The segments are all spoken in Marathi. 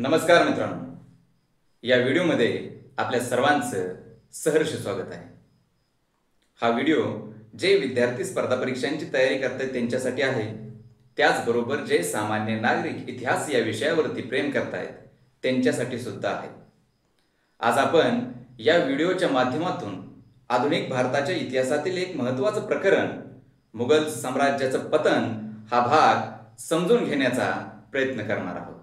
नमस्कार मित्रांनो, या व्हिडिओमध्ये आपल्या सर्वांचं सहर्ष स्वागत आहे। हा व्हिडिओ जे विद्यार्थी स्पर्धा परीक्षांची तयारी करतात त्यांच्यासाठी आहे, त्याचबरोबर जे सामान्य नागरिक इतिहास या विषयावरती प्रेम करतायत त्यांच्यासाठी सुद्धा आहे। आज आपण या व्हिडिओच्या माध्यमातून आधुनिक भारताच्या इतिहासातील एक महत्त्वाचं प्रकरण मुघल साम्राज्याचं पतन हा भाग समजून घेण्याचा प्रयत्न करणार आहोत।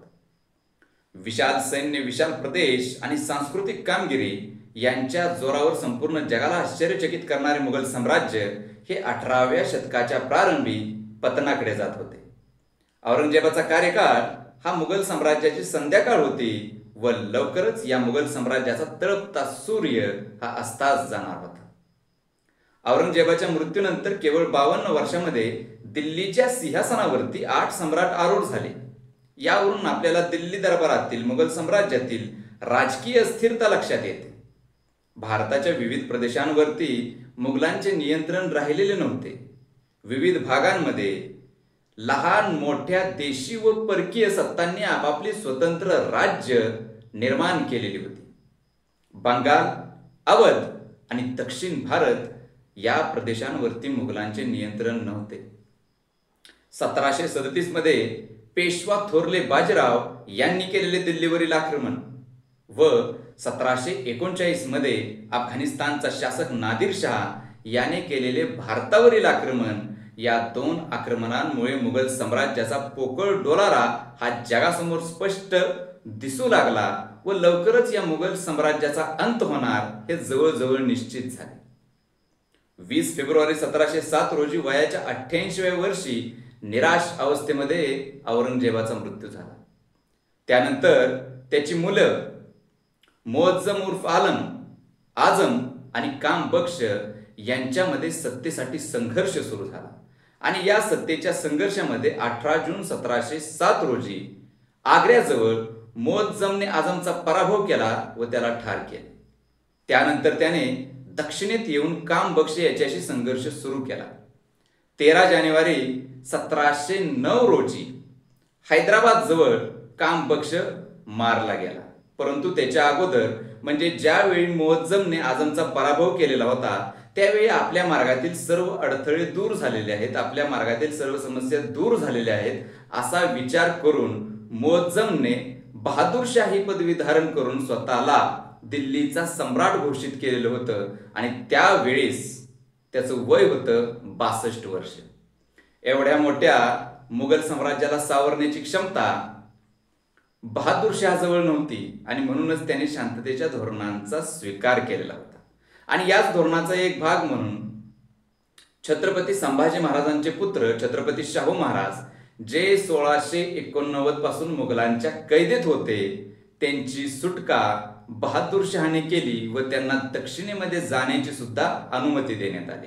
विशाल सैन्य, विशाल प्रदेश आणि सांस्कृतिक कामगिरी यांच्या जोरावर संपूर्ण जगाला आश्चर्यचकित करणारे मुघल साम्राज्य हे 18व्या शतकाच्या प्रारंभी पतनाकडे जात होते। औरंगजेबाचा कार्यकाळ हा मुघल साम्राज्याची संध्याकाळ होती व लवकरच या मुघल साम्राज्याचा तळपता सूर्य हा अस्तास जाणार होता। औरंगजेबाच्या मृत्यूनंतर केवळ 52 वर्षांमध्ये दिल्लीच्या सिंहासनावरती 8 सम्राट आरूढ झाले। यावरून आपल्याला दिल्ली दरबारातील मुघल साम्राज्यातील राजकीय अस्थिरता लक्षात येते। भारताच्या विविध प्रदेशांवरती मुघलांचे नियंत्रण राहिलेले नव्हते। विविध भागांमध्ये लहान मोठ्या देशी व परकीय सत्तांनी आपापली स्वतंत्र राज्य निर्माण केलेली होती। बंगाल, अवध आणि दक्षिण भारत या प्रदेशांवरती मुघलांचे नियंत्रण नव्हते। 1737 मध्ये पेशवा थोरले बाजीराव यांनी केलेले दिल्लीवरील आक्रमण व 1739 मध्ये अफगाणिस्तानचा शासक नादिर शाह याने केलेले भारतावरील आक्रमण, या 2 आक्रमणांमुळे मुघल साम्राज्याचा पोकळ डोलारा हा जगासमोर स्पष्ट दिसू लागला व लवकरच या मुघल साम्राज्याचा अंत होणार हे जवळजवळ निश्चित झाले। 20 फेब्रुवारी 1707 रोजी वयाच्या 88व्या वर्षी निराश अवस्थेमध्ये औरंगजेबाचा मृत्यू झाला। त्यानंतर त्याची मुलं मुअज्जम उर्फ आझम आणि काम बख्श यांच्यामध्ये सत्तेसाठी संघर्ष सुरू झाला आणि या सत्तेच्या संघर्षामध्ये 18 जून 1707 रोजी आग्र्याजवळ मुअज्जमने आझमचा पराभव केला व त्याला ठार केले। त्यानंतर त्याने दक्षिणेत येऊन काम बख्श याच्याशी संघर्ष सुरू केला। 13 जानेवारी 1709 रोजी हैदराबाद जवळ काम बख्श मारला गेला। परंतु त्याच्या अगोदर म्हणजे ज्यावेळी मुअज्जमने आझमचा पराभव केलेला होता त्यावेळी आपल्या मार्गातील सर्व अडथळे दूर झालेले आहेत, आपल्या मार्गातील सर्व समस्या दूर झालेल्या आहेत असा विचार करून मुअज्जमने बहादूरशाह ही पदवी धारण करून स्वतःला दिल्लीचा सम्राट घोषित केलेलं होतं आणि त्यावेळेस त्याचं वय होतं 62 वर्ष। एवढ्या मोठ्या मुघल साम्राज्याला सावरण्याची क्षमता बहादूरशाहजवळ नव्हती आणि म्हणूनच त्याने शांततेच्या धोरणांचा स्वीकार केलेला होता आणि याच धोरणाचा एक भाग म्हणून छत्रपती संभाजी महाराजांचे पुत्र छत्रपती शाहू महाराज जे 1689 पासून मुघलांच्या कैदेत होते त्यांची सुटका बहादूरशाहने केली व त्यांना दक्षिणेमध्ये जाण्याची सुद्धा अनुमती देण्यात आली।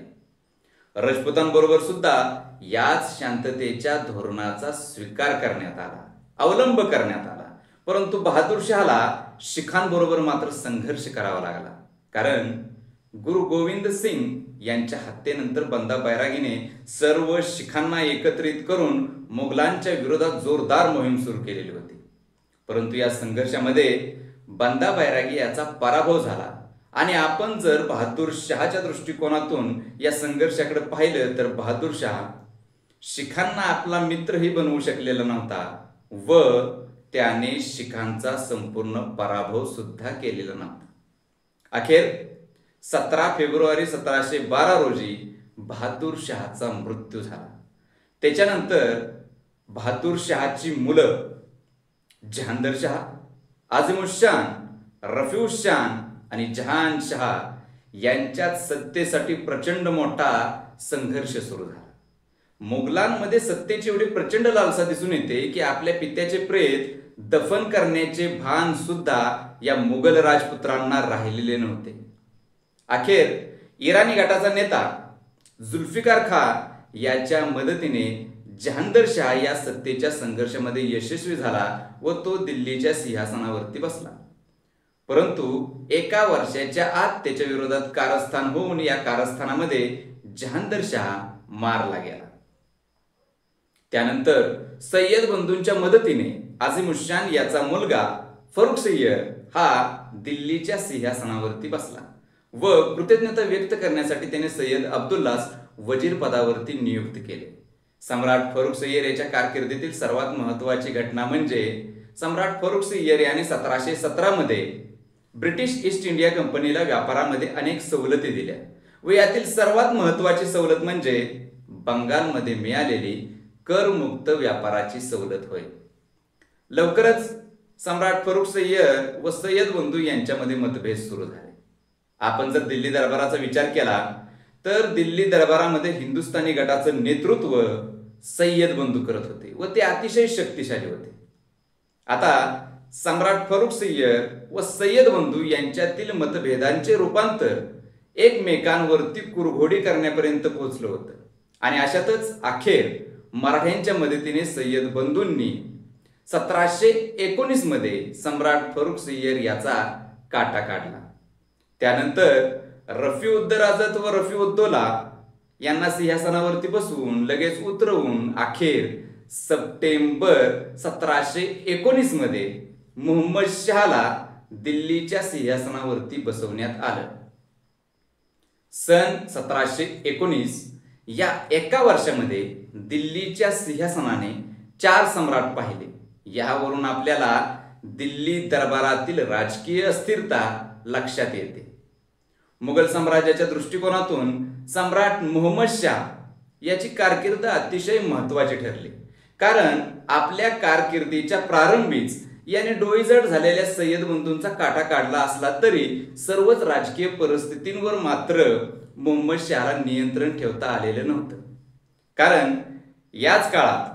राजपुतांबरोबर सुद्धा याच शांततेच्या धोरणाचा स्वीकार करण्यात आला, अवलंब करण्यात आला। परंतु बहादूरशाहला शिखांबरोबर मात्र संघर्ष करावा लागला, कारण गुरु गोविंद सिंग यांच्या हत्येनंतर बंदा बैरागीने सर्व शिखांना एकत्रित करून मुघलांच्या विरोधात जोरदार मोहीम सुरू केलेली होती। परंतु या संघर्षामध्ये बंदा बैरागी याचा पराभव झाला आणि आपण जर बहादूर शहाच्या दृष्टिकोनातून या संघर्षाकडे पाहिलं तर बहादूर शाह शिखांना आपला मित्रही बनवू शकलेला नव्हता व त्याने शिखांचा संपूर्ण पराभव सुद्धा केलेला नव्हता। अखेर 17 फेब्रुवारी 1712 रोजी बहादूर शहाचा मृत्यू झाला। त्याच्यानंतर बहादूर शहाची मुलं जहांगीर शाह, आझिमुशान, रफीउशान आणि जहानशाह यांच्यात सत्तेसाठी प्रचंड मोठा संघर्ष सुरू झाला। मुघलांमध्ये सत्तेची एवढी प्रचंड लालसा दिसून येते की आपल्या पित्याचे प्रेत दफन करण्याचे भान सुद्धा या मुघल राजपुत्रांना राहिलेले नव्हते। अखेर इराणी गटाचा नेता जुल्फिकार खान याच्या मदतीने जहांगीर शाह या सत्तेच्या संघर्षामध्ये यशस्वी झाला व तो दिल्लीच्या सिंहासनावरती बसला। परंतु एका वर्षाच्या आत त्याच्या विरोधात कारस्थान होऊन या कारस्थानामध्ये जहांगीर शाह मारला गेला। त्यानंतर सय्यद बंधूंच्या मदतीने अझीमुद्दीन याचा मुलगा फरुख सय्यद हा दिल्लीच्या सिंहासनावरती बसला व कृतज्ञता व्यक्त करण्यासाठी त्याने सय्यद अब्दुल्लास वजीर पदावरती नियुक्त केले. सम्राट फरुख सय्यद याच्या कारकिर्दीतील सर्वात महत्त्वाची घटना म्हणजे सम्राट फरुख सय्यद याने 1717 मध्ये ब्रिटिश ईस्ट इंडिया कंपनीला व्यापारामध्ये अनेक सवलती दिल्या व यातील सर्वात महत्त्वाची सवलत म्हणजे बंगालमध्ये मिळालेली करमुक्त व्यापाराची सवलत होय. लवकरच सम्राट फरुख सय्यद व सय्यद बंधू यांच्यामध्ये मतभेद सुरू झाले. आपण जर दिल्ली दरबाराचा विचार केला तर दिल्ली दरबारामध्ये हिंदुस्थानी गटाचं नेतृत्व सय्यद बंधू करत होते व ते अतिशय शक्तिशाली होते. आता सम्राट फरुख सय्यद व सय्यद बंधू यांच्यातील मतभेदांचे रूपांतर एकमेकांवरती कुरघोडी करण्यापर्यंत पोहोचलं होतं आणि अशातच अखेर मराठ्यांच्या मदतीने सय्यद बंधूंनी 1719 मध्ये सम्राट फरुख सय्यद याचा काटा काढला. त्यानंतर रफीउद्दराजत व रफीउद्दौला यांना सिंहासनावरती बसवून लगेच उतरवून अखेर सप्टेंबर 1719 मध्ये मुहम्मद शहाला दिल्लीच्या सिंहासनावरती बसवण्यात आलं. सन 1719 या एका वर्षामध्ये दिल्लीच्या सिंहासनाने 4 सम्राट पाहिले. यावरून आपल्याला दिल्ली दरबारातील राजकीय अस्थिरता लक्षात येते. मुघल साम्राज्याच्या दृष्टिकोनातून सम्राट मुहम्मद शाह याची कारकीर्द अतिशय महत्त्वाची ठरली, कारण आपल्या कारकिर्दीच्या प्रारंभीच याने डोईजड झालेल्या सय्यद बंधूंचा काटा काढला असला तरी सर्वच राजकीय परिस्थितींवर मात्र मुहम्मद शहाला नियंत्रण ठेवता आलेलं नव्हतं. कारण याच काळात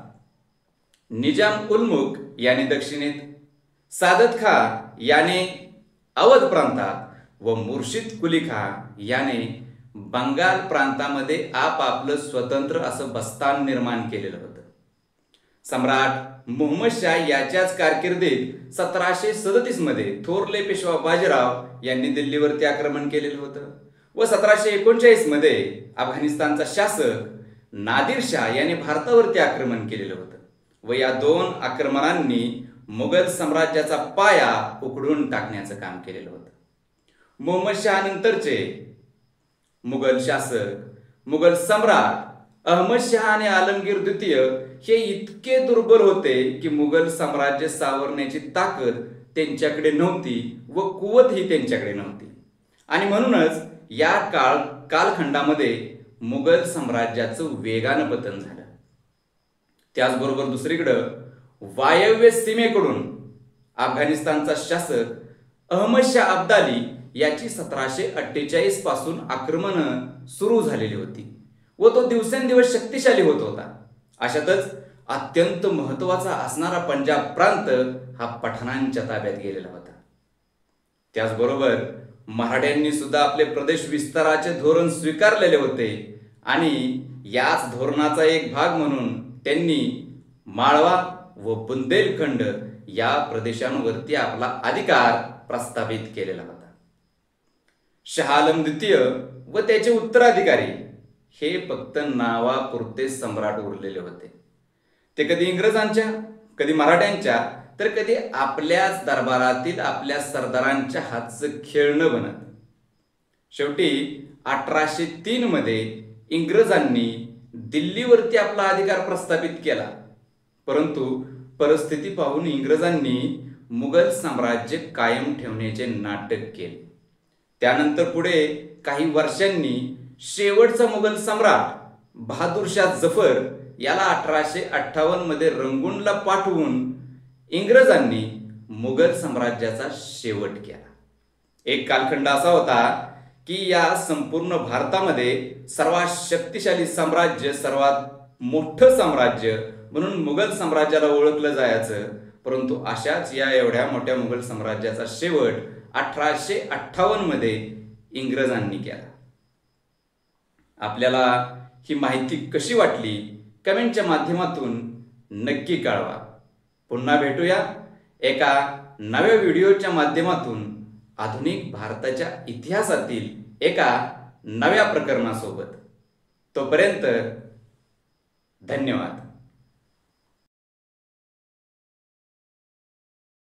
निजाम उल मुल्क याने दक्षिणेत, सादत खान याने अवध प्रांतात व मुर्शिद कुली खान याने बंगाल प्रांतामध्ये आपापलं स्वतंत्र असं बस्तान निर्माण केलेलं होतं. सम्राट मुहम्मद शाह याच्याच कारकिर्दीत 1737 मध्ये थोरले पेशवा बाजीराव यांनी दिल्लीवरती आक्रमण केलेलं होतं व 1739 मध्ये अफगाणिस्तानचा शासक नादिर शाह याने भारतावरती आक्रमण केलेलं होतं व या 2 आक्रमणांनी मुघल साम्राज्याचा पाया उखडून टाकण्याचं काम केलेलं होतं. मुहम्मद शाह नंतरचे मुघल शासक मुघल सम्राट अहमद शाह आणि आलमगीर द्वितीय हे इतके दुर्बल होते की मुघल साम्राज्य सावरण्याची ताकद त्यांच्याकडे नव्हती व कुवतही त्यांच्याकडे नव्हती आणि म्हणूनच या कालखंडामध्ये मुघल साम्राज्याचं वेगानं पतन झालं. त्याचबरोबर दुसरीकडं वायव्य सीमेकडून अफगाणिस्तानचा शासक अहमद शाह अब्दाली याची 1748 पासून आक्रमणं सुरू झालेली होती व तो दिवसेंदिवस शक्तिशाली होत होता. अशातच अत्यंत महत्त्वाचा असणारा पंजाब प्रांत हा पठाणांच्या ताब्यात गेलेला होता. त्याचबरोबर मराठ्यांनी सुद्धा आपले प्रदेश विस्ताराचे धोरण स्वीकारलेले होते आणि याच धोरणाचा एक भाग म्हणून त्यांनी माळवा व बुंदेलखंड या प्रदेशांवरती आपला अधिकार प्रस्थापित केलेला होता. शाह आलम द्वितीय व त्याचे उत्तराधिकारी हे फक्त नावापुरते सम्राट उरलेले होते. ते कधी इंग्रजांच्या, कधी मराठ्यांच्या, तर कधी आपल्याच दरबारातील आपल्या सरदारांच्या हातचं खेळणं बनत. शेवटी 1803 मध्ये इंग्रजांनी दिल्लीवरती आपला अधिकार प्रस्थापित केला, परंतु परिस्थिती पाहून इंग्रजांनी मुघल साम्राज्य कायम ठेवण्याचे नाटक केले. त्यानंतर पुढे काही वर्षांनी शेवटचा मुघल सम्राट बहादूर शाह जफर याला 1858 मध्ये रंगूनला पाठवून इंग्रजांनी मुघल साम्राज्याचा शेवट केला. एक कालखंड असा होता की या संपूर्ण भारतामध्ये सर्वात शक्तिशाली साम्राज्य, सर्वात मोठं साम्राज्य म्हणून मुघल साम्राज्याला ओळखलं जायचं, परंतु अशाच या एवढ्या मोठ्या मुघल साम्राज्याचा शेवट 1858 मध्ये इंग्रजांनी केला. आपल्याला ही माहिती कशी वाटली कमेंटच्या माध्यमातून नक्की कळवा. पुन्हा भेटूया एका नव्या व्हिडिओच्या माध्यमातून आधुनिक भारताच्या इतिहासातील एका नव्या प्रकरणासोबत. तोपर्यंत धन्यवाद.